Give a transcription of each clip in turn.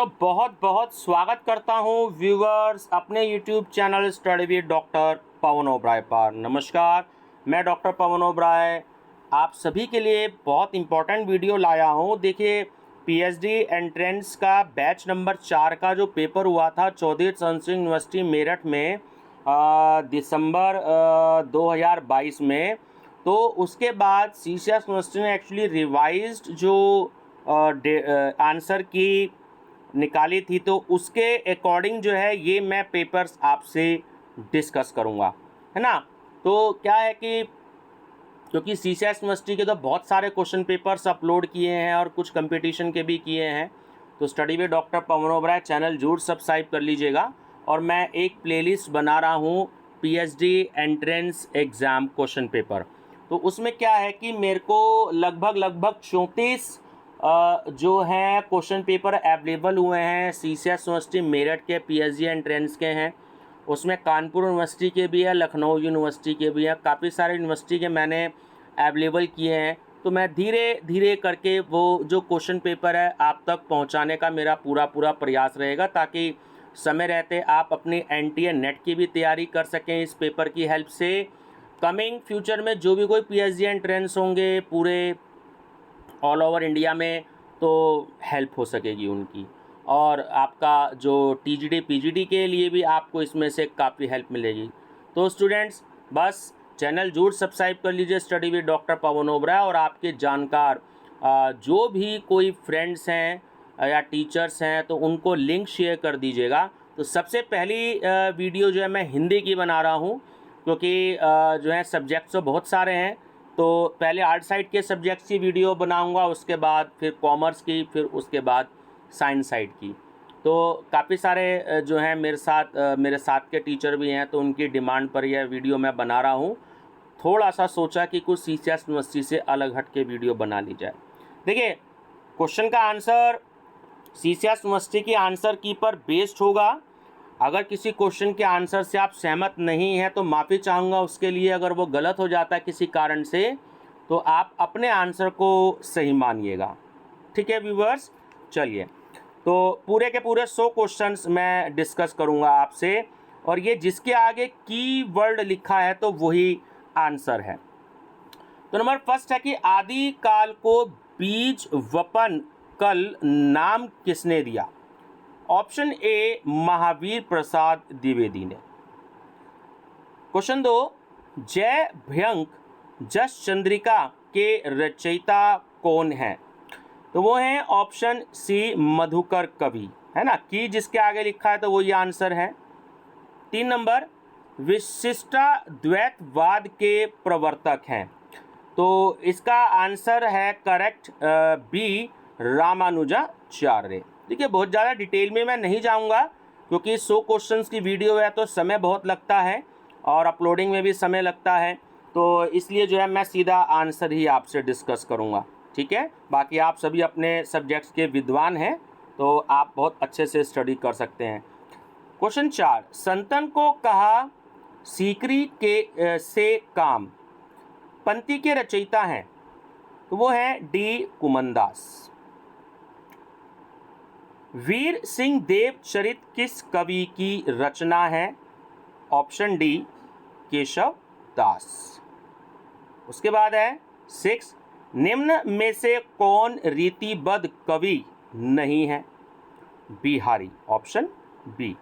तो बहुत बहुत स्वागत करता हूँ व्यूअर्स अपने YouTube channel study with doctor Pawan Oberoi पर। नमस्कार, मैं डॉक्टर पवन ओबराय आप सभी के लिए बहुत इम्पोर्टेंट वीडियो लाया हूँ। देखिए, पीएचडी एंट्रेंस का बैच नंबर 4 का जो पेपर हुआ था चौधरी चरण सिंह यूनिवर्सिटी मेरठ में दिसंबर 2022 में, तो उसके बाद सीसीएस यूनिवर्सिटी ने एक्चुअली रिवाइज्ड जो आंसर की निकाली थी, तो उसके अकॉर्डिंग जो है ये मैं पेपर्स आपसे डिस्कस करूँगा, है ना। तो क्या है कि क्योंकि सीसीएस यूनिवर्सिटी के तो बहुत सारे क्वेश्चन पेपर्स अपलोड किए हैं और कुछ कंपटीशन के भी किए हैं, तो study with doctor Pawan Oberoi channel जरूर सब्सक्राइब कर लीजिएगा। और मैं एक प्लेलिस्ट बना रहा हूँ PhD entrance exam question paper. तो उसमें क्या है कि मेरे को लगभग 34 जो हैं क्वेश्चन पेपर अवेलेबल हुए हैं। सीसीएस यूनिवर्सिटी मेरठ के पीएचडी एंट्रेंस के हैं, उसमें कानपुर यूनिवर्सिटी के भी है, लखनऊ यूनिवर्सिटी के भी हैं, काफ़ी सारे यूनिवर्सिटी के मैंने अवेलेबल किए हैं। तो मैं धीरे धीरे करके वो जो क्वेश्चन पेपर है आप तक पहुंचाने का मेरा पूरा प्रयास रहेगा, ताकि समय रहते आप अपनी एनटीए नेट की भी तैयारी कर सकें इस पेपर की हेल्प से। कमिंग फ्यूचर में जो भी कोई पीएचडी एंट्रेंस होंगे पूरे ऑल ओवर इंडिया में, तो हेल्प हो सकेगी उनकी, और आपका जो टीजीडी पीजीडी के लिए भी आपको इसमें से काफ़ी हेल्प मिलेगी। तो स्टूडेंट्स, बस चैनल जरूर सब्सक्राइब कर लीजिए study with doctor Pawan Oberoi, और आपके जानकार जो भी कोई फ्रेंड्स हैं या टीचर्स हैं तो उनको लिंक शेयर कर दीजिएगा। तो सबसे पहली वीडियो जो है मैं हिंदी की बना रहा हूँ, क्योंकि जो है सब्जेक्ट्स तो बहुत सारे हैं। तो पहले आर्ट साइड के सब्जेक्ट्स की वीडियो बनाऊंगा, उसके बाद फिर कॉमर्स की, फिर उसके बाद साइंस साइड की। तो काफ़ी सारे जो हैं मेरे साथ के टीचर भी हैं, तो उनकी डिमांड पर यह वीडियो मैं बना रहा हूँ। थोड़ा सा सोचा कि कुछ सीसीएस यूनिवर्सिटी से अलग हट के वीडियो बना ली जाए। देखिए, क्वेश्चन का आंसर सीसीएस यूनिवर्सिटी की आंसर की पर बेस्ड होगा। अगर किसी क्वेश्चन के आंसर से आप सहमत नहीं हैं तो माफ़ी चाहूँगा उसके लिए। अगर वो गलत हो जाता है किसी कारण से, तो आप अपने आंसर को सही मानिएगा, ठीक है व्यूवर्स। चलिए, तो पूरे के पूरे 100 क्वेश्चंस मैं डिस्कस करूँगा आपसे, और ये जिसके आगे कीवर्ड लिखा है तो वही आंसर है। तो नंबर फर्स्ट है कि आदि काल को बीज वपन कल नाम किसने दिया? ऑप्शन ए महावीर प्रसाद द्विवेदी ने। क्वेश्चन 2, जय भयंक जस चंद्रिका के रचयिता कौन हैं? तो वो हैं ऑप्शन सी मधुकर कवि, है ना। की जिसके आगे लिखा है तो वो ये आंसर है। 3 नंबर, विशिष्टाद्वैतवाद के प्रवर्तक हैं, तो इसका आंसर है करेक्ट बी रामानुजाचार्य। देखिए, बहुत ज़्यादा डिटेल में मैं नहीं जाऊंगा, क्योंकि 100 क्वेश्चंस की वीडियो है तो समय बहुत लगता है और अपलोडिंग में भी समय लगता है, तो इसलिए जो है मैं सीधा आंसर ही आपसे डिस्कस करूंगा, ठीक है। बाकी आप सभी अपने सब्जेक्ट्स के विद्वान हैं, तो आप बहुत अच्छे से स्टडी कर सकते हैं। क्वेश्चन 4, संतन को कहा सीकरी के से काम पंक्ति के रचयिता हैं, तो वो हैं डी कुमनदास। वीर सिंह देव चरित किस कवि की रचना है? ऑप्शन डी केशव दास। उसके बाद है 6, निम्न में से कौन रीतिबद्ध कवि नहीं है? Bihari, option B.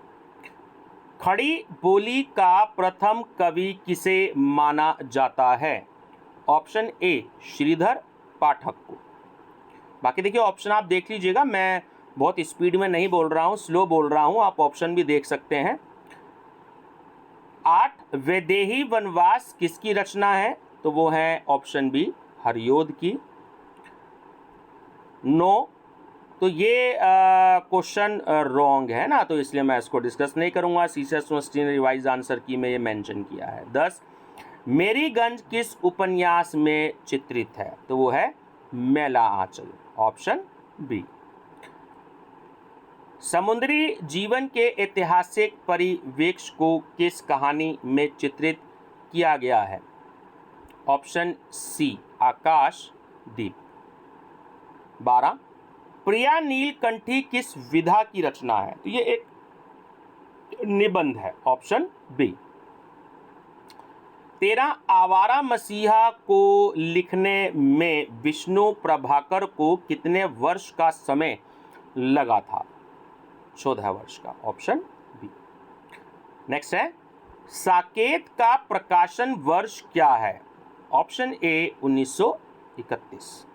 खड़ी बोली का प्रथम कवि किसे माना जाता है? ऑप्शन ए श्रीधर पाठक को। बाकी देखिए, ऑप्शन आप देख लीजिएगा, मैं बहुत स्पीड में नहीं बोल रहा हूँ, स्लो बोल रहा हूँ, आप ऑप्शन भी देख सकते हैं। 8, वैदेही वनवास किसकी रचना है? तो वो है ऑप्शन बी हरियोध की। 9, तो ये क्वेश्चन रॉन्ग है ना, तो इसलिए मैं इसको डिस्कस नहीं करूंगा। सीसीएस यूनिवर्सिटी ने रिवाइज आंसर की में ये मेंशन किया है। 10, मेरीगंज किस उपन्यास में चित्रित है? तो वो है मेला आंचल, ऑप्शन बी। समुद्री जीवन के ऐतिहासिक परिवेश को किस कहानी में चित्रित किया गया है? ऑप्शन सी आकाश दीप। 12, प्रिया नीलकंठी किस विधा की रचना है? तो ये एक निबंध है, ऑप्शन बी। 13 आवारा मसीहा को लिखने में विष्णु प्रभाकर को कितने वर्ष का समय लगा था? 14 वर्ष का, ऑप्शन बी। नेक्स्ट है, साकेत का प्रकाशन वर्ष क्या है? Option A 1931।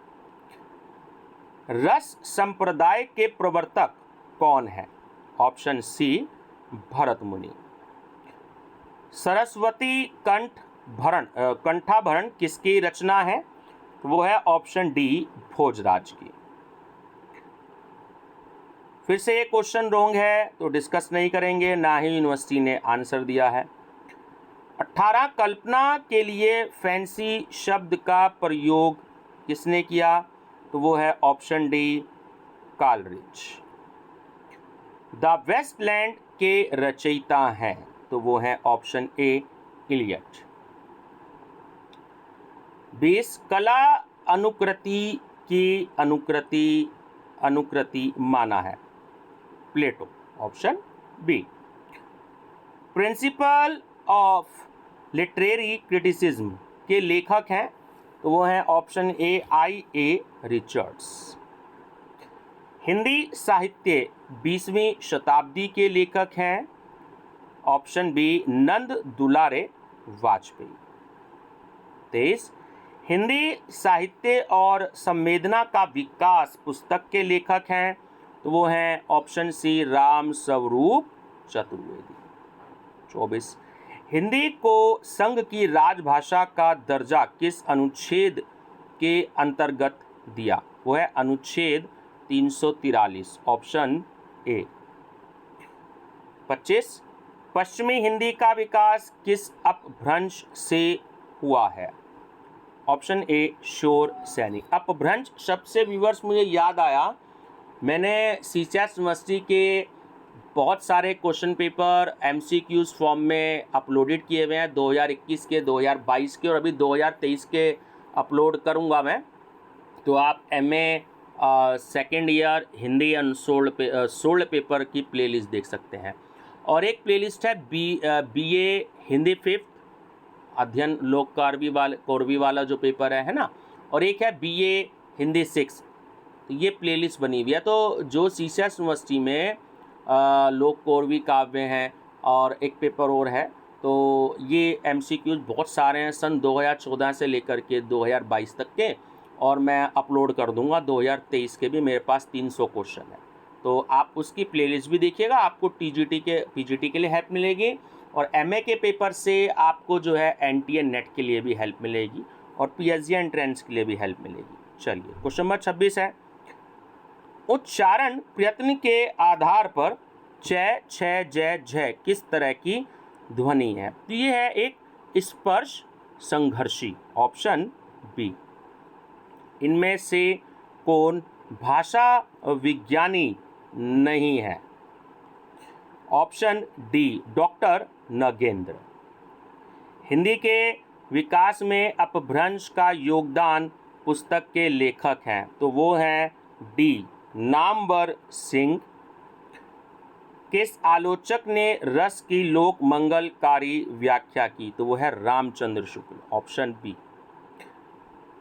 रस संप्रदाय के प्रवर्तक कौन है? ऑप्शन सी भरत मुनि। सरस्वती कंठाभरण किसकी रचना है? वो है ऑप्शन डी भोजराज की। फिर से ये क्वेश्चन रॉन्ग है तो डिस्कस नहीं करेंगे, ना ही यूनिवर्सिटी ने आंसर दिया है। 18 कल्पना के लिए फैंसी शब्द का प्रयोग किसने किया? तो वो है ऑप्शन डी कालरिज। द वेस्टलैंड के रचयिता हैं? तो वो है ऑप्शन ए इलियट। 20 कला अनुकृति की अनुकृति माना है? Plato, option B. Principle of literary criticism के लेखक हैं? तो वो है option A I.A. Richards. Hindi साहित्य 20वीं शताब्दी के लेखक हैं? ऑप्शन बी नंद दुलारे वाजपेयी। 23 हिंदी साहित्य और संवेदना का विकास पुस्तक के लेखक हैं? तो वो हैं ऑप्शन सी राम स्वरूप चतुर्वेदी। 24 हिंदी को संघ की राजभाषा का दर्जा किस अनुच्छेद के अंतर्गत दिया? वो है अनुच्छेद 343, ऑप्शन ए। 25 पश्चिमी हिंदी का विकास किस अपभ्रंश से हुआ है? ऑप्शन ए शोर सैनी। अपभ्रंश शब्द से व्यूअर्स मुझे याद आया, मैंने सीसीएस यूनिवर्सिटी के बहुत सारे क्वेश्चन पेपर MCQs फॉर्म में अपलोडेड किए हुए हैं, 2021 के, 2022 के और अभी 2023 के अपलोड करूंगा मैं। तो आप MA second year Hindi unsold paper की प्लेलिस्ट देख सकते हैं। और एक प्लेलिस्ट है BA हिंदी 5th अध्ययन लोक कौरवी वाला जो पेपर है ना, और एक है BA हिंदी 6। तो ये प्लेलिस्ट बनी हुई है। तो जो सीसीएस यूनिवर्सिटी में लोक कौरवी काव्य हैं और एक पेपर और है, तो ये MCQs बहुत सारे हैं सन 2014 से लेकर के 2022 तक के, और मैं अपलोड कर दूंगा 2023 के भी। मेरे पास 300 क्वेश्चन है, तो आप उसकी प्लेलिस्ट भी देखिएगा। आपको PGT के लिए हेल्प मिलेगी, और MA के पेपर से आपको जो है NTA नेट के लिए भी हेल्प मिलेगी, और PSG एंट्रेंस के लिए भी हेल्प मिलेगी। चलिए क्वेश्चन नंबर 26 है, उच्चारण प्रयत्न के आधार पर च, छ, ज, झ किस तरह की ध्वनि है? तो ये है एक स्पर्श संघर्षी, ऑप्शन बी। इनमें से कौन भाषा विज्ञानी नहीं है? Option D doctor Nagendra. Hindi के विकास में अपभ्रंश का योगदान पुस्तक के लेखक हैं? तो वो हैं डी नामवर सिंह। किस आलोचक ने रस की लोक मंगलकारी व्याख्या की? तो वो है रामचंद्र शुक्ल, ऑप्शन बी।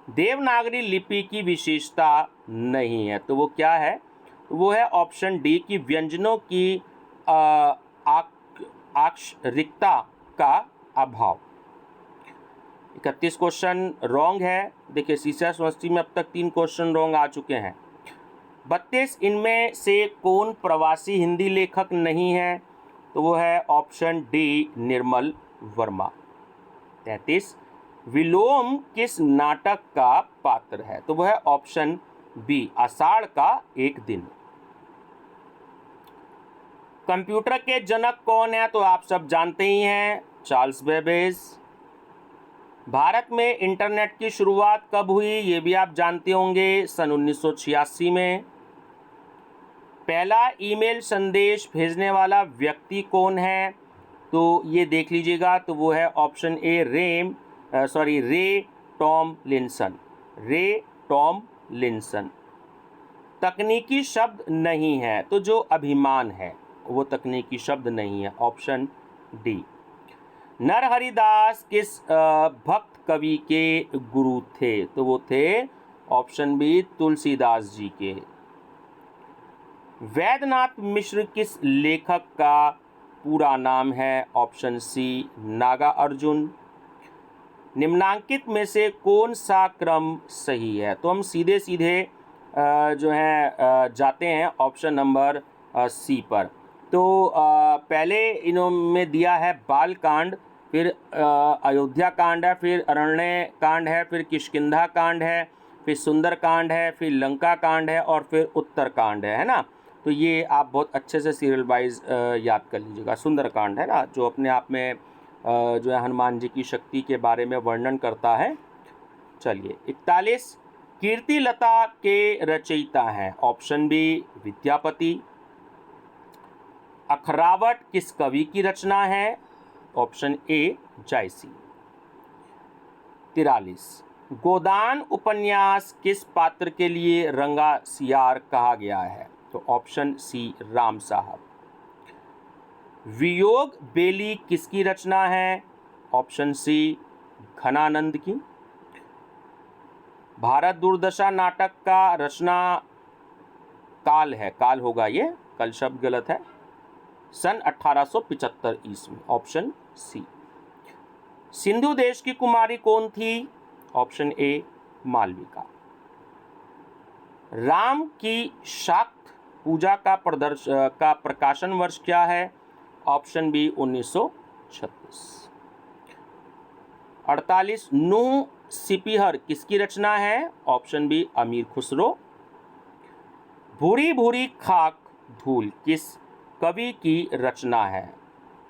देवनागरी लिपि की विशेषता नहीं है? तो वो क्या है? तो वो है ऑप्शन डी की व्यंजनों की अक्षरिकता का अभाव। 31 क्वेश्चन रॉन्ग है। देखिए सीसीएस यूनिवर्सिटी में अब तक 3 क्वेश्चन रॉन्ग आ चुके हैं। 32 इनमें से कौन प्रवासी हिंदी लेखक नहीं है? तो वो है ऑप्शन डी निर्मल वर्मा। 33 विलोम किस नाटक का पात्र है? तो वो है ऑप्शन बी आषाढ़ का एक दिन। कंप्यूटर के जनक कौन है? तो आप सब जानते ही हैं, चार्ल्स बेबेज। भारत में इंटरनेट की शुरुआत कब हुई? ये भी आप जानते होंगे, सन 1986 में। पहला ईमेल संदेश भेजने वाला व्यक्ति कौन है? तो ये देख लीजिएगा, तो वो है ऑप्शन ए रे टॉमलिंसन। तकनीकी शब्द नहीं है, तो जो अभिमान है वो तकनीकी शब्द नहीं है, ऑप्शन डी। नरहरिदास किस भक्त कवि के गुरु थे, तो वो थे ऑप्शन बी तुलसीदास जी के। वैद्यनाथ मिश्र किस लेखक का पूरा नाम है, ऑप्शन सी नागार्जुन। निम्नांकित में से कौन सा क्रम सही है, तो हम सीधे सीधे जो है जाते हैं ऑप्शन नंबर सी पर। तो पहले इन्होंने दिया है बाल कांड, फिर अयोध्या कांड है, फिर अरण्य कांड है, फिर किष्किंधा कांड है, फिर सुंदर कांड है, फिर लंका कांड है और फिर उत्तर कांड है ना। तो ये आप बहुत अच्छे से सीरियल वाइज याद कर लीजिएगा। सुंदर कांड है ना, जो अपने आप में जो है हनुमान जी की शक्ति के बारे में वर्णन करता है। चलिए 41, कीर्तिलता के रचयिता हैं, ऑप्शन बी विद्यापति। अखरावट किस कवि की रचना है, ऑप्शन ए जायसी। 43, गोदान उपन्यास किस पात्र के लिए रंगा सियार कहा गया है, तो ऑप्शन सी राम साहब। वियोग बेली किसकी रचना है, ऑप्शन सी घनानंद की। भारत दुर्दशा नाटक का रचना काल है, काल होगा ये, कल शब्द गलत है, सन 1875 ईस्वी, ऑप्शन सी। सिंधु देश की कुमारी कौन थी, ऑप्शन ए मालविका। राम की शाक्त पूजा का प्रकाशन वर्ष क्या है, ऑप्शन बी 1936। 48, नूह सिपिहर किसकी रचना है, ऑप्शन बी अमीर खुसरो। भूरी भूरी खाक धूल किस कवि की रचना है,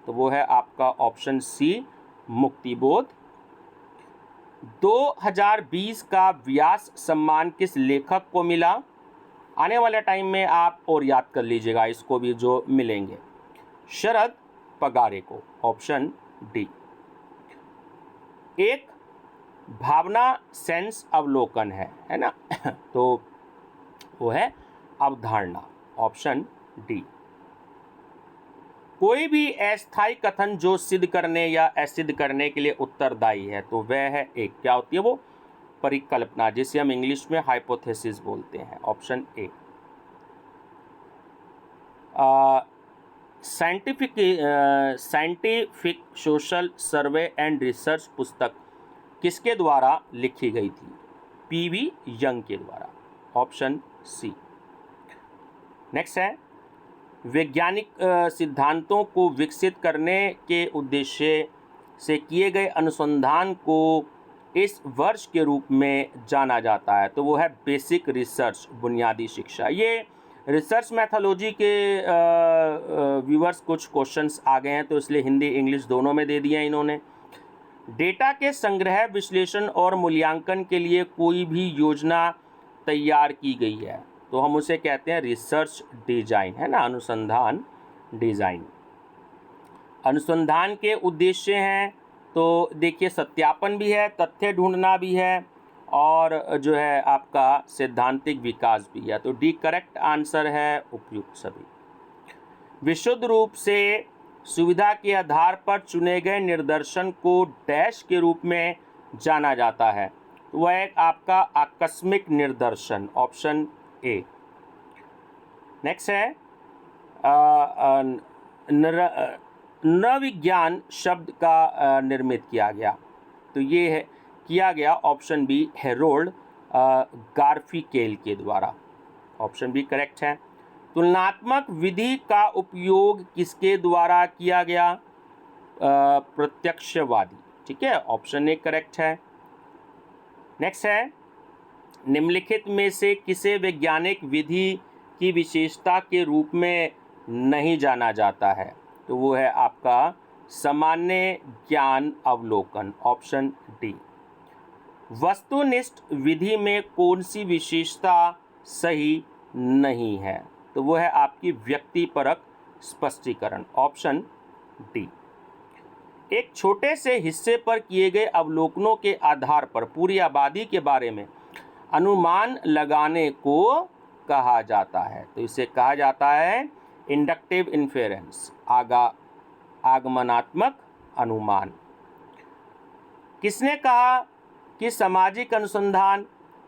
तो वो है आपका ऑप्शन सी मुक्तिबोध। 2020 का व्यास सम्मान किस लेखक को मिला, आने वाले टाइम में आप और याद कर लीजिएगा इसको भी जो मिलेंगे, शरद पगारे को, ऑप्शन डी। एक भावना सेंस अवलोकन है ना तो वो है अवधारणा, ऑप्शन डी। कोई भी अस्थायी कथन जो सिद्ध करने या असिद्ध करने के लिए उत्तरदायी है, तो वह है एक, क्या होती है वो, परिकल्पना, जिसे हम इंग्लिश में हाइपोथेसिस बोलते हैं, option A. Scientific social survey and research पुस्तक किसके द्वारा लिखी गई थी, पीवी यंग के द्वारा, ऑप्शन सी। नेक्स्ट है, वैज्ञानिक सिद्धांतों को विकसित करने के उद्देश्य से किए गए अनुसंधान को इस वर्ष के रूप में जाना जाता है, तो वो है बेसिक रिसर्च, बुनियादी शिक्षा। ये रिसर्च मैथोलॉजी के व्यूअर्स कुछ क्वेश्चंस आ गए हैं, तो इसलिए हिंदी इंग्लिश दोनों में दे दिए हैं इन्होंने। डेटा के संग्रह, विश्लेषण और मूल्यांकन के लिए कोई भी योजना तैयार की गई है, तो हम उसे कहते हैं रिसर्च डिजाइन, है ना, अनुसंधान डिजाइन। अनुसंधान के उद्देश्य हैं, तो देखिए सत्यापन भी है, तथ्य ढूंढना भी है, और जो है आपका सैद्धांतिक विकास भी है, तो डी करेक्ट आंसर है, उपयुक्त सभी। विशुद्ध रूप से सुविधा के आधार पर चुने गए निर्देशन को डैश के रूप में जाना जाता है, तो वह एक आपका आकस्मिक निर्देशन, ऑप्शन ए। नेक्स्ट है, नरविज्ञान शब्द का निर्मित किया गया, तो ये है किया गया ऑप्शन बी हेरोल्ड गार्फिकेल के द्वारा, ऑप्शन बी करेक्ट है। तुलनात्मक विधि का उपयोग किसके द्वारा किया गया, प्रत्यक्षवादी, ठीक है, ऑप्शन ए करेक्ट है। नेक्स्ट है, निम्नलिखित में से किसे वैज्ञानिक विधि की विशेषता के रूप में नहीं जाना जाता है, तो वो है आपका सामान्य ज्ञान अवलोकन, ऑप्शन डी। वस्तुनिष्ठ विधि में कौन सी विशेषता सही नहीं है, तो वो है आपकी व्यक्तिपरक स्पष्टीकरण, ऑप्शन डी। एक छोटे से हिस्से पर किए गए अवलोकनों के आधार पर पूरी आबादी के बारे में अनुमान लगाने को कहा जाता है? तो इसे कहा जाता है इंडक्टिव इन्फेरेंस, आगमनात्मक अनुमान। किसने कहा कि सामाजिक अनुसंधान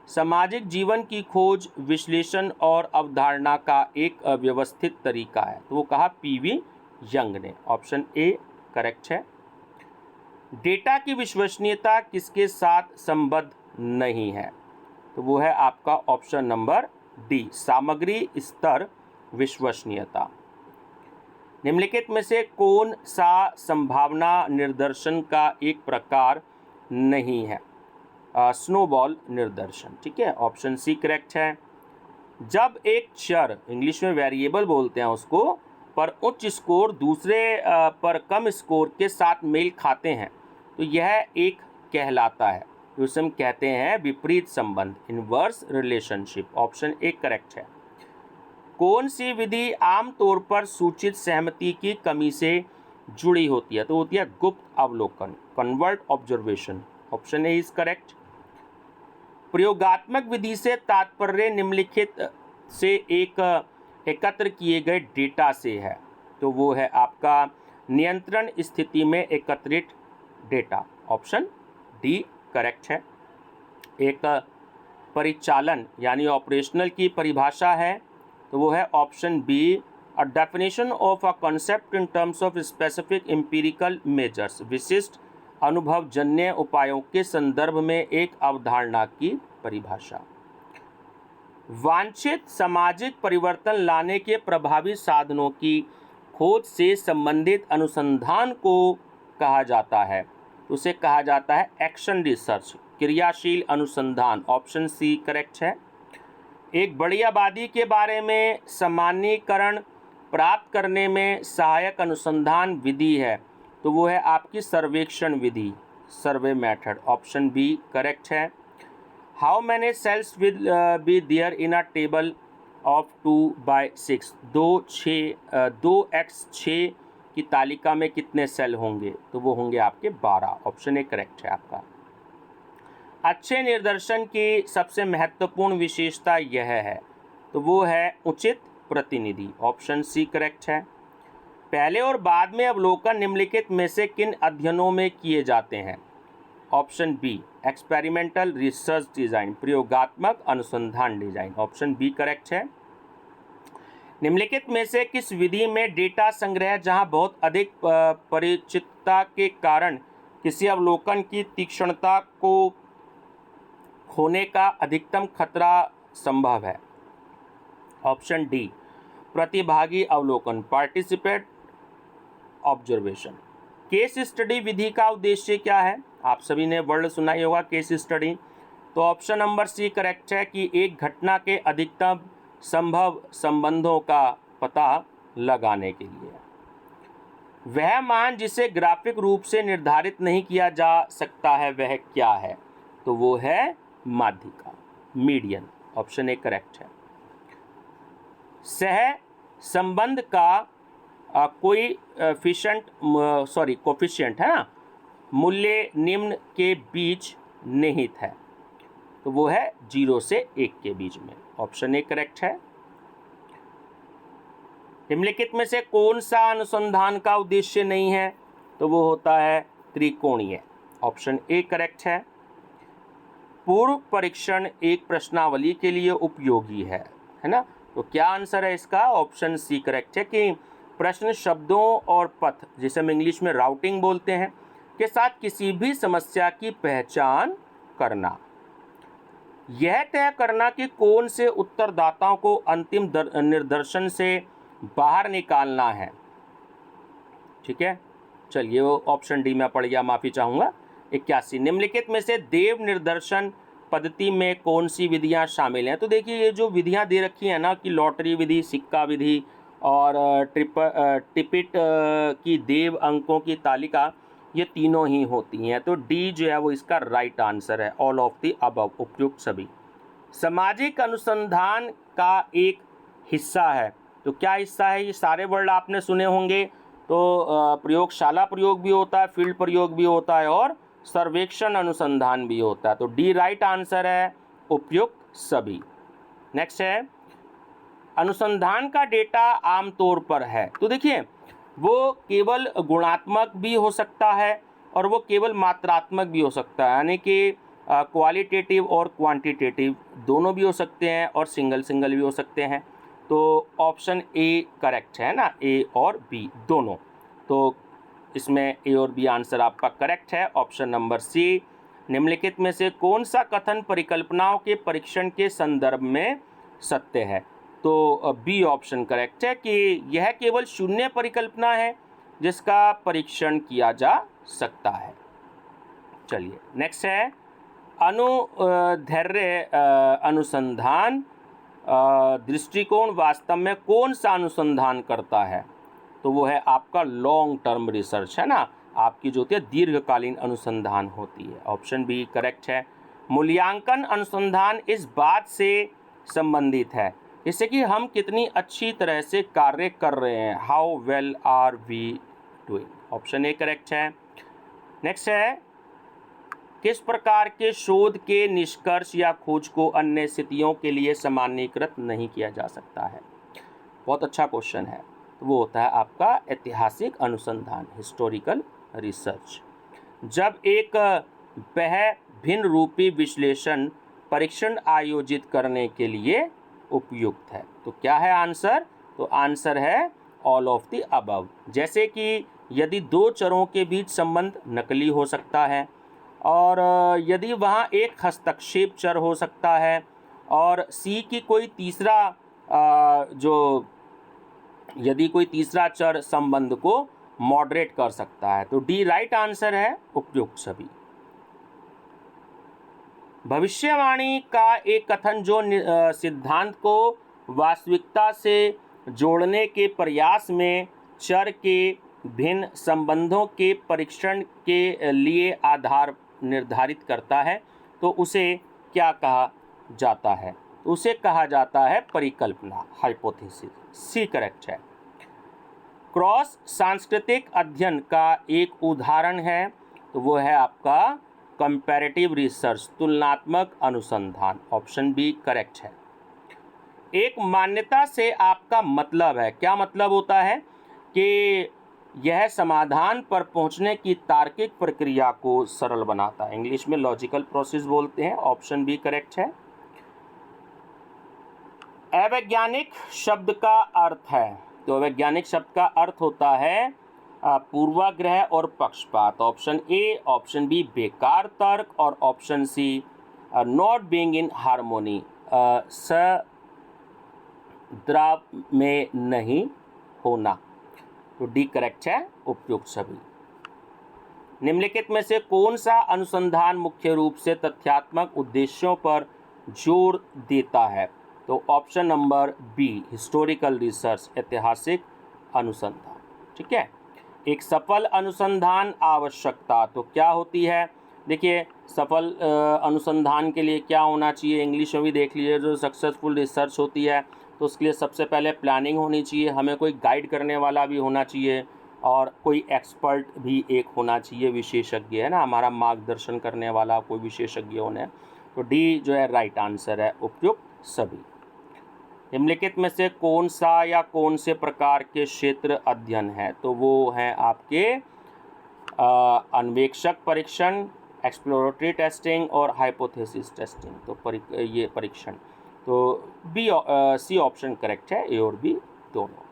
सामाजिक जीवन की खोज, विश्लेषण और अवधारणा का एक व्यवस्थित तरीका है? तो वो कहा पीवी यंग ने। ऑप्शन ए करेक्ट है। डेटा की विश्वसनीयता किसके साथ संबद्ध नहीं है? तो वो है आपका ऑप्शन नंबर डी, सामग्री स्तर विश्वसनीयता। निम्नलिखित में से कौन सा संभावना निर्दर्शन का एक प्रकार नहीं है? स्नोबॉल निर्दर्शन। ठीक है, ऑप्शन सी करेक्ट है। जब एक चर, इंग्लिश में वेरिएबल बोलते हैं उसको, पर उच्च स्कोर दूसरे पर कम स्कोर के साथ मेल खाते हैं तो यह एक कहलाता है, तो उसे हम कहते हैं विपरीत संबंध, inverse relationship. Option A correct है। कौन सी विधि आमतौर पर सूचित सहमति की कमी से जुड़ी होती है? तो होती है गुप्त अवलोकन, convert observation. Option A is correct. प्रयोगात्मक विधि से तात्पर्य निम्नलिखित से एक एकत्र किए गए डेटा से है, तो वो है आपका नियंत्रण स्थिति में एकत्रित डेटा। ऑप्शन डी करेक्ट है। एक परिचालन यानी ऑपरेशनल की परिभाषा है, तो वो है option B, a definition of a concept in terms of specific empirical measures, विशिष्ट अनुभवजन्य उपायों के संदर्भ में एक अवधारणा की परिभाषा। वांछित सामाजिक परिवर्तन लाने के प्रभावी साधनों की खोज से संबंधित अनुसंधान को कहा जाता है, उसे कहा जाता है एक्शन रिसर्च, क्रियाशील अनुसंधान। ऑप्शन सी करेक्ट है। एक बड़ी आबादी के बारे में सामान्यीकरण प्राप्त करने में सहायक अनुसंधान विधि है, तो वो है आपकी सर्वेक्षण विधि, survey method. Option B correct है। How many cells will be there in a table of 2/6, 2x6 की तालिका में कितने सेल होंगे? तो वो होंगे आपके 12। ऑप्शन ए करेक्ट है आपका। अच्छे निर्देशन की सबसे महत्वपूर्ण विशेषता यह है, तो वो है उचित प्रतिनिधि। ऑप्शन सी करेक्ट है। पहले और बाद में अवलोकन निम्नलिखित में से किन अध्ययनों में किए जाते हैं? Option B, experimental research design, प्रयोगात्मक अनुसंधान डिजाइन। ऑप्शन बी करेक्ट है। निम्नलिखित में से किस विधि में डेटा संग्रह जहां बहुत अधिक परिचितता के कारण किसी अवलोकन की तीक्ष्णता को खोने का अधिकतम खतरा संभव है? ऑप्शन डी, प्रतिभागी अवलोकन, पार्टिसिपेट ऑब्जर्वेशन। केस स्टडी विधि का उद्देश्य क्या है? आप सभी ने वर्ड सुना ही होगा केस स्टडी। तो ऑप्शन नंबर सी करेक्ट है कि एक घटना के अधिकतम संभव संबंधों का पता लगाने के लिए। वह मान जिसे ग्राफिक रूप से निर्धारित नहीं किया जा सकता है वह क्या है? तो वो है माध्यिका, मीडियन। ऑप्शन ए करेक्ट है। सह संबंध का कोई कोफिशिएंट है ना, मूल्य निम्न के बीच निहित है, तो वो है 0 से 1 के बीच में। ऑप्शन ए करेक्ट है। निम्नलिखित में से कौन सा अनुसंधान का उद्देश्य नहीं है? तो वो होता है त्रिकोणीय। ऑप्शन ए करेक्ट है। पूर्व परीक्षण एक प्रश्नावली के लिए उपयोगी है ना? तो क्या आंसर है इसका? ऑप्शन सी करेक्ट है कि प्रश्न शब्दों और पथ, जिसे हम इंग्लिश में राउटिंग बोलते हैं, के साथ किसी भी समस्या की पहचान करना, यह तय करना कि कौन से उत्तरदाताओं को अंतिम निर्देशन से बाहर निकालना है। ठीक है, चलिए वो ऑप्शन डी में पड़ गया, माफ़ी चाहूँगा। 81, निम्नलिखित में से देव निर्देशन पद्धति में कौन सी विधियां शामिल हैं? तो देखिए ये जो विधियां दे रखी हैं ना कि लॉटरी विधि, सिक्का विधि और टिपिट की देव अंकों की तालिका, ये तीनों ही होती हैं। तो डी जो है वो इसका राइट आंसर है, ऑल ऑफ द अबव, उपयुक्त सभी। सामाजिक अनुसंधान का एक हिस्सा है, तो क्या हिस्सा है? ये सारे वर्ड आपने सुने होंगे। तो प्रयोगशाला प्रयोग भी होता है, फील्ड प्रयोग भी होता है और सर्वेक्षण अनुसंधान भी होता है। तो डी राइट आंसर है, उपयुक्त सभी। नेक्स्ट है, अनुसंधान का डेटा आमतौर पर है, तो देखिए वो केवल गुणात्मक भी हो सकता है और वो केवल मात्रात्मक भी हो सकता है, यानी कि क्वालिटेटिव और क्वांटिटेटिव दोनों भी हो सकते हैं और सिंगल सिंगल भी हो सकते हैं। तो ऑप्शन ए करेक्ट है ना, ए और बी दोनों। तो इसमें ए और बी आंसर आपका करेक्ट है। ऑप्शन नंबर सी, निम्नलिखित में से कौन सा कथन परिकल्पनाओं के परीक्षण के संदर्भ में सत्य है? तो बी ऑप्शन करेक्ट है कि यह केवल शून्य परिकल्पना है जिसका परीक्षण किया जा सकता है। चलिए नेक्स्ट है अनुदैर्ध्य अनुसंधान दृष्टिकोण वास्तव में कौन सा अनुसंधान करता है? तो वो है आपका लॉन्ग टर्म रिसर्च, है ना, आपकी जो होती है दीर्घकालीन अनुसंधान होती है। ऑप्शन बी करेक्ट है। मूल्यांकन अनुसंधान इस बात से संबंधित है जैसे कि हम कितनी अच्छी तरह से कार्य कर रहे हैं, how well are we doing. Option A correct है। नेक्स्ट है किस प्रकार के शोध के निष्कर्ष या खोज को अन्य स्थितियों के लिए सामान्यीकृत नहीं किया जा सकता है? बहुत अच्छा क्वेश्चन है। तो वो होता है आपका ऐतिहासिक अनुसंधान, हिस्टोरिकल रिसर्च। जब एक भिन्न रूपी विश्लेषण परीक्षण आयोजित करने के लिए उपयुक्त है, तो क्या है आंसर? तो आंसर है ऑल ऑफ द अबव। जैसे कि यदि दो चरों के बीच संबंध नकली हो सकता है और यदि वहाँ एक हस्तक्षेप चर हो सकता है और सी की कोई तीसरा यदि कोई तीसरा चर संबंध को मॉडरेट कर सकता है, तो डी राइट आंसर है, उपयुक्त सभी। भविष्यवाणी का एक कथन जो सिद्धांत को वास्तविकता से जोड़ने के प्रयास में चर के भिन्न संबंधों के परीक्षण के लिए आधार निर्धारित करता है, तो उसे क्या कहा जाता है? तो उसे कहा जाता है परिकल्पना, हाइपोथेसिस। सी करेक्ट है। क्रॉस सांस्कृतिक अध्ययन का एक उदाहरण है, तो वो है आपका कंपैरेटिव रिसर्च, तुलनात्मक अनुसंधान। ऑप्शन बी करेक्ट है। एक मान्यता से आपका मतलब है, क्या मतलब होता है? कि यह समाधान पर पहुंचने की तार्किक प्रक्रिया को सरल बनाता है, इंग्लिश में लॉजिकल प्रोसेस बोलते हैं। ऑप्शन बी करेक्ट है। अवैज्ञानिक शब्द का अर्थ है, तो अवैज्ञानिक शब्द का अर्थ होता है पूर्वाग्रह और पक्षपात। ऑप्शन ए, ऑप्शन बी बेकार तर्क और option C not being in harmony, सद्भाव में नहीं होना। तो डी करेक्ट है, उपयुक्त सभी। निम्नलिखित में से कौन सा अनुसंधान मुख्य रूप से तथ्यात्मक उद्देश्यों पर जोर देता है? तो option number B historical research, ऐतिहासिक अनुसंधान। ठीक है। एक सफल अनुसंधान आवश्यकता तो क्या होती है? देखिए सफल अनुसंधान के लिए क्या होना चाहिए, इंग्लिश में भी देख लीजिए। जो सक्सेसफुल रिसर्च होती है तो उसके लिए सबसे पहले प्लानिंग होनी चाहिए, हमें कोई गाइड करने वाला भी होना चाहिए और कोई एक्सपर्ट भी एक होना चाहिए, विशेषज्ञ, है ना, हमारा मार्गदर्शन करने वाला कोई विशेषज्ञ होने। तो डी जो है राइट आंसर है, उपयुक्त सभी। निम्नलिखित में से कौन सा या कौन से प्रकार के क्षेत्र अध्ययन है? तो वो हैं आपके अन्वेक्षक परीक्षण, एक्सप्लोरेटरी टेस्टिंग और हाइपोथेसिस टेस्टिंग। तो ये परीक्षण, तो बी सी ऑप्शन करेक्ट है, ए और बी दोनों।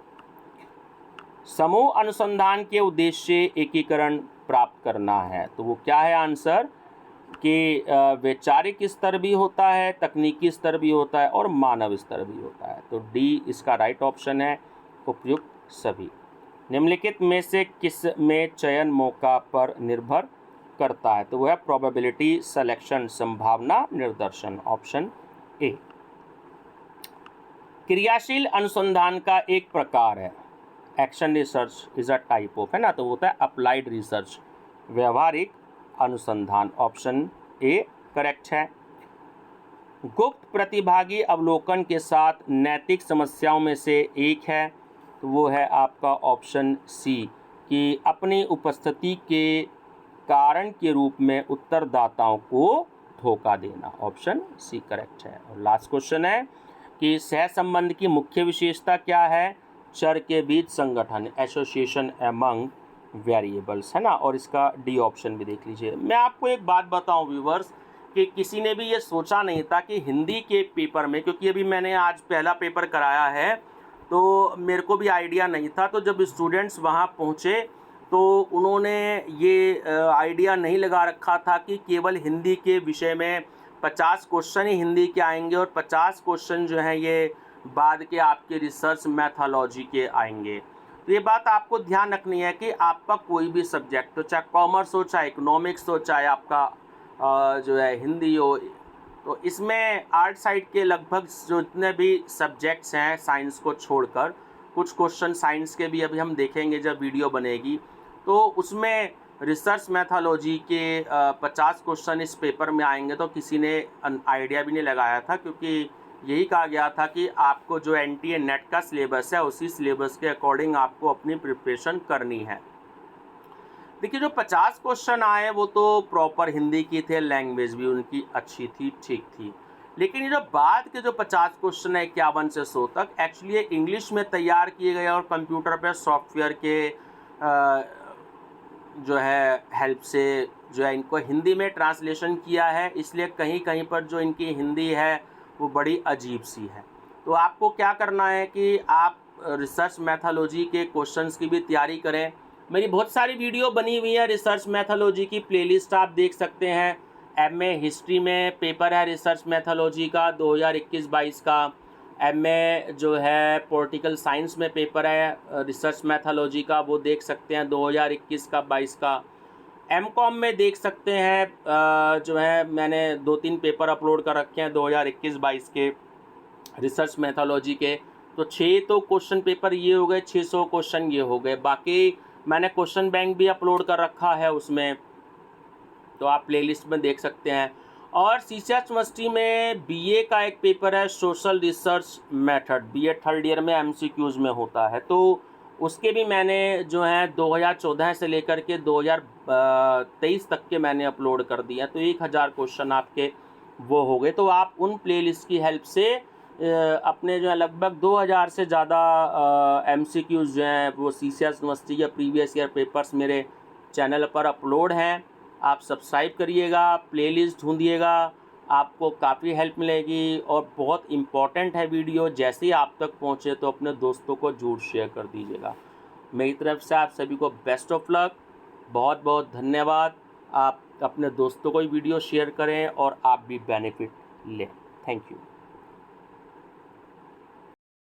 समूह अनुसंधान के उद्देश्य एकीकरण प्राप्त करना है, तो वो क्या है आंसर? कि वैचारिक स्तर भी होता है, तकनीकी स्तर भी होता है और मानव स्तर भी होता है। तो डी इसका राइट ऑप्शन है, उपयुक्त सभी। निम्नलिखित में से किस में चयन मौका पर निर्भर करता है? तो वह है प्रोबेबिलिटी सिलेक्शन, संभावना निर्देशन। Option A. क्रियाशील अनुसंधान का एक प्रकार है, action research is a type of, है ना, तो होता है अप्लाइड रिसर्च, व्यवहारिक अनुसंधान। ऑप्शन ए करेक्ट है। गुप्त प्रतिभागी अवलोकन के साथ नैतिक समस्याओं में से एक है, तो वो है आपका ऑप्शन सी, कि अपनी उपस्थिति के कारण के रूप में उत्तरदाताओं को धोखा देना। ऑप्शन सी करेक्ट है। और लास्ट क्वेश्चन है कि सह संबंध की मुख्य विशेषता क्या है? चर के बीच संगठन, एसोसिएशन एमंग वेरिएबल्स, है ना। और इसका डी ऑप्शन भी देख लीजिए। मैं आपको एक बात बताऊं व्यूवर्स कि किसी ने भी ये सोचा नहीं था कि हिंदी के पेपर में, क्योंकि अभी मैंने आज पहला पेपर कराया है तो मेरे को भी आइडिया नहीं था। तो जब स्टूडेंट्स वहाँ पहुँचे तो उन्होंने ये आइडिया नहीं लगा रखा था कि केवल हिंदी के विषय में 50 क्वेश्चन ही हिंदी के आएंगे और 50 क्वेश्चन जो हैं ये बाद के आपके रिसर्च मैथोलॉजी के आएंगे। तो ये बात आपको ध्यान रखनी है कि आपका कोई भी सब्जेक्ट हो, चाहे कॉमर्स हो, चाहे इकोनॉमिक्स हो, चाहे आपका जो है हिंदी हो, तो इसमें आर्ट साइड के लगभग जो जितने भी सब्जेक्ट्स हैं साइंस को छोड़कर, कुछ क्वेश्चन साइंस के भी अभी हम देखेंगे जब वीडियो बनेगी, तो उसमें रिसर्च मैथोलॉजी के 50 क्वेश्चन इस पेपर में आएंगे। तो किसी ने आइडिया भी नहीं लगाया था, क्योंकि यही कहा गया था कि आपको जो NTA नेट का सिलेबस है उसी सिलेबस के अकॉर्डिंग आपको अपनी प्रिपरेशन करनी है। देखिए जो 50 क्वेश्चन आए वो तो प्रॉपर हिंदी की थे, लैंग्वेज भी उनकी अच्छी थी, ठीक थी। लेकिन ये जो बाद के जो 50 क्वेश्चन है 51 से 100 तक, एक्चुअली इंग्लिश में तैयार किए गए और कंप्यूटर पे सॉफ्टवेयर के जो है हेल्प से जो है इनको हिंदी में ट्रांसलेशन किया है, इसलिए कहीं कहीं पर जो इनकी हिंदी है वो बड़ी अजीब सी है। तो आपको क्या करना है कि आप रिसर्च मैथोलॉजी के क्वेश्चंस की भी तैयारी करें। मेरी बहुत सारी वीडियो बनी हुई है रिसर्च मैथोलॉजी की, प्लेलिस्ट आप देख सकते हैं। MA हिस्ट्री में पेपर है रिसर्च मैथोलॉजी का 2021-22 का। MA जो है पॉलिटिकल साइंस में पेपर है रिसर्च मैथोलॉजी का, वो देख सकते हैं 2021 का 22 का। MCOM में देख सकते हैं जो है मैंने 2-3 पेपर अपलोड कर रखे हैं 2021-22 के रिसर्च मैथोलॉजी के। तो 6 तो क्वेश्चन पेपर ये हो गए, 600 क्वेश्चन ये हो गए। बाकी मैंने क्वेश्चन बैंक भी अपलोड कर रखा है उसमें, तो आप प्लेलिस्ट में देख सकते हैं। और CCH यूनिवर्सिटी में BA का एक पेपर है social research method, BA third year में MCQs में होता है। तो उसके भी मैंने जो है 2014 से लेकर के 2023 तक के मैंने अपलोड कर दिया। तो 1000 क्वेश्चन आपके वो हो गए। तो आप उन प्लेलिस्ट की हेल्प से अपने जो है लगभग 2000 से ज़्यादा MCQs जो हैं वो CCH यूनिवर्सिटी या प्रीवियस ईयर पेपर्स मेरे चैनल पर अपलोड हैं। आप सब्सक्राइब करिएगा, प्लेलिस्ट ढूंढिएगा, आपको काफ़ी हेल्प मिलेगी। और बहुत इम्पॉर्टेंट है वीडियो, जैसे ही आप तक पहुँचे तो अपने दोस्तों को जरूर शेयर कर दीजिएगा। मेरी तरफ से आप सभी को बेस्ट ऑफ लक, बहुत बहुत धन्यवाद। आप अपने दोस्तों को भी वीडियो शेयर करें और आप भी बेनिफिट लें। Thank you.